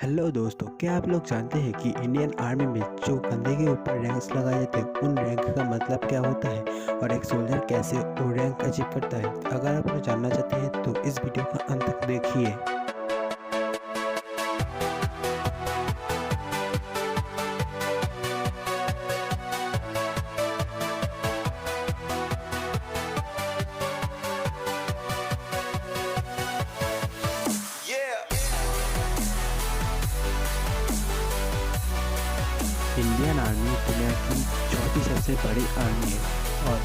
Hello दोस्तों, क्या आप लोग जानते हैं कि इंडियन आर्मी में जो कंधे के ऊपर रैंक्स लगाए जाते हैं उन रैंक का मतलब क्या होता है और एक सोल्जर कैसे वो रैंक अचीव करता है। अगर आप लोग जानना चाहते हैं तो इस वीडियो का अंत तक देखिए। इंडियन आर्मी दुनिया की चौथी सबसे बड़ी आर्मी है और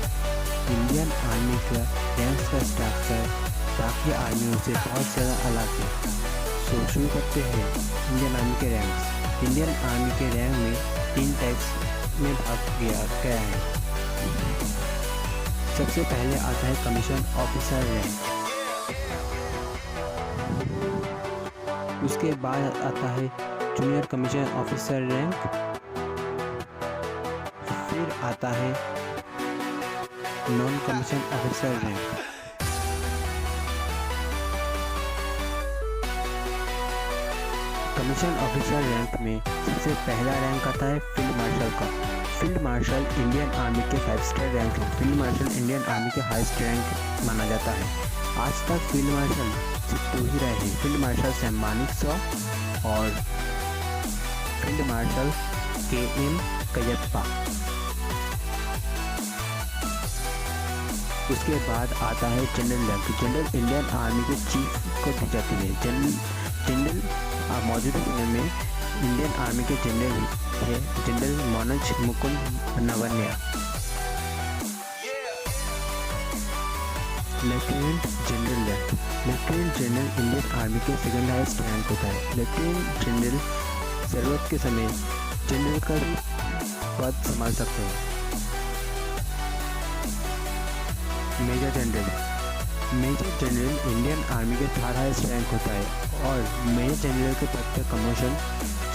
इंडियन आर्मी का रैंक्स का स्ट्रक्चर बाकी आर्मियों से बहुत ज़्यादा अलग है। तो शुरू करते हैं इंडियन आर्मी के रैंक्स। इंडियन आर्मी के रैंक में 3 टाइप्स में भाग किया गया है। सबसे पहले आता है कमीशन ऑफिसर रैंक, उसके बाद आता है जूनियर कमीशन ऑफिसर रैंक, फिर आता है non commission officer rank. Commission officer rank में सबसे पहला रैंक आता है फील्ड मार्शल का। फील्ड मार्शल इंडियन आर्मी के 5 स्टार रैंक है। फील्ड मार्शल इंडियन आर्मी के हाईएस्ट रैंक माना जाता है। आज तक फील्ड मार्शल सिर्फ 2 ही रहे हैं, फील्ड मार्शल सैम मानेकशॉ और फील्ड मार्शल KM कयप्पा। उसके बाद आता है general rank. General Indian army के चीफ को दी जाती है। जनरल मौजूदा समय में इंडियन आर्मी के जनरल है जनरल मनोज मुकुंद नवन्या। Lieutenant general rank. Lieutenant general Indian army के सेकंड हाईएस्ट रैंक होता है। लेफ्टिनेंट जनरल जरूरत के समय जनरल का भी पद संभाल सकते हैं। Major general. Major general Indian army के 3rd हाईएस्ट रैंक होता है और मेजर जनरल के पद पर प्रमोशन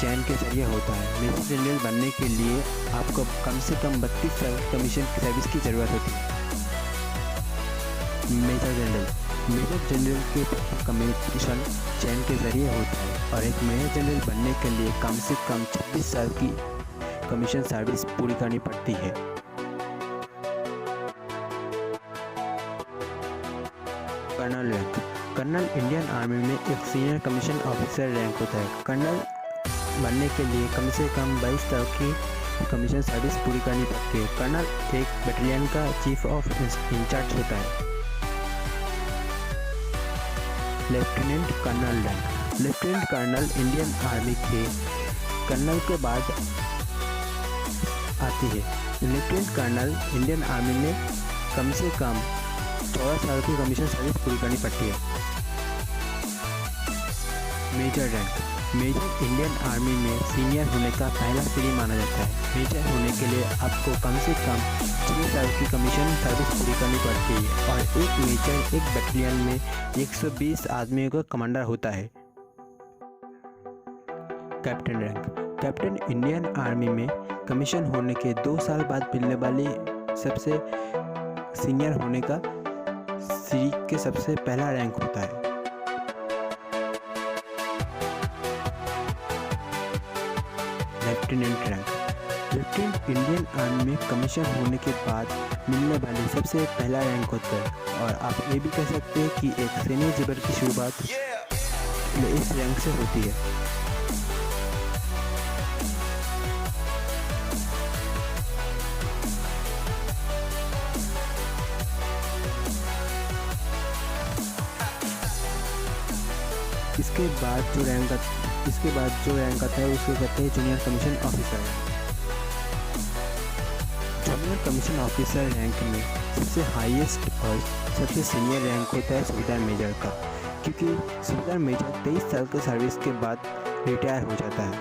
चयन के जरिए होता है। मेजर जनरल बनने के लिए आपको कम से कम 32 साल कमीशन की सर्विस की ज़रूरत होती है। मेजर जनरल के पद पर कमीशन चयन के जरिए होता है और एक मेजर जनरल बनने के लिए कम से कम 26 साल की कमीशन सर्विस पूरी करनी पड़ती है। Colonel rank. Colonel Indian army में एक सीनियर कमीशन ऑफिसर रैंक होता है। कर्नल बनने के लिए कम से कम 22 साल की कमीशन सर्विस पूरी करनी पड़ती है। कर्नल एक बटालियन का चीफ ऑफ इंचार्ज होता है। Lieutenant colonel rank. Lieutenant colonel Indian army के कर्नल के बाद आती है। लेफ्टिनेंट कर्नल इंडियन आर्मी में कम से कम 14 साल की कमीशन सर्विस पूरी करनी पड़ती है। Major rank. Major Indian army में सीनियर होने का पहला सीढ़ी माना जाता है। मेजर होने के लिए आपको कम से कम 6 साल की कमीशन सर्विस पूरी करनी पड़ती है और एक मेजर एक बटालियन में 120 आदमियों का कमांडर होता है। Captain rank. Captain Indian army में कमीशन होने के 2 साल बाद मिलने वाली सबसे सीनियर होने का सीढ़ी के सबसे पहला रैंक होता है। Lieutenant rank. Lieutenant Indian army में कमीशन होने के बाद मिलने वाली सबसे पहला रैंक होता है और आप ये भी कह सकते हैं कि एक सैन्य जीवन की शुरुआत इस रैंक से होती है। इसके बाद जो रैंक आता है उसको कहते हैं junior commission officer rank. Junior commission officer rank में सबसे हाईएस्ट और सबसे सीनियर रैंक होता है सूबेदार मेजर का, क्योंकि सूबेदार मेजर 23 साल के सर्विस के बाद रिटायर हो जाता है।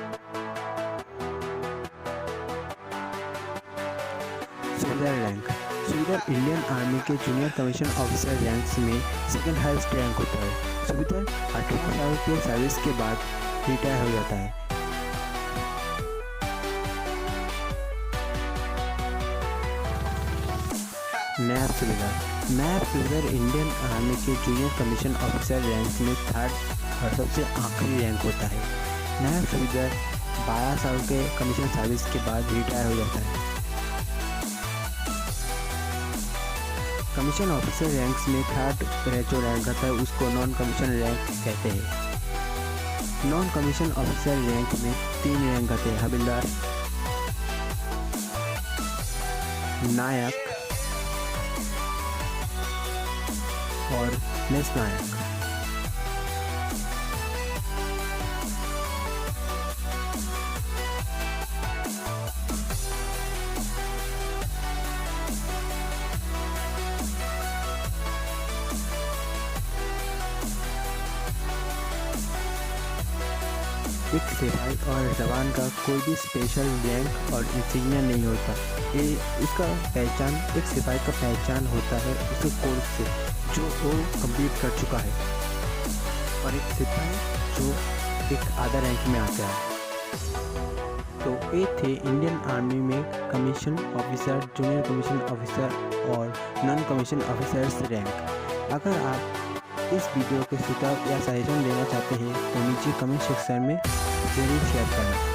सूबेदार रैंक। सूबेदार इंडियन आर्मी के जूनियर कमीशन ऑफिसर रैंक्स में सेकंड हाईएस्ट रैंक होता है। सूबेदार 18 साल के सर्विस के बाद रिटायर हो जाता है। नायब सूबेदार। नायब सूबेदार इंडियन आर्मी के जूनियर कमीशन ऑफिसर रैंक में 3rd और सबसे आखिरी रैंक होता है। नायक सूबेदार 12 साल के कमीशन सर्विस के बाद रिटायर हो जाता है। कमीशन ऑफिसर रैंक्स में थर्ड जो रैंक आता है उसको नॉन कमीशन रैंक कहते हैं। नॉन कमीशन ऑफिसर रैंक में 3 रैंक आते हैं, हवलदार, नायक और लेस नायक। एक सिपाही और जवान का कोई भी स्पेशल रैंक और इंसिग्निया नहीं होता। ये इसका पहचान, एक सिपाही का पहचान होता है उसके कोर्स से जो वो कंप्लीट कर चुका है, और एक सिपाही जो एक आधा रैंक में आता है। तो ये थे इंडियन आर्मी में commission officer, junior commission officer और नॉन कमीशन ऑफिसर्स रैंक। अगर आप इस वीडियो के सुझाव या सजेशन देना चाहते हैं तो नीचे कमेंट सेक्शन में ज़रूर शेयर करें।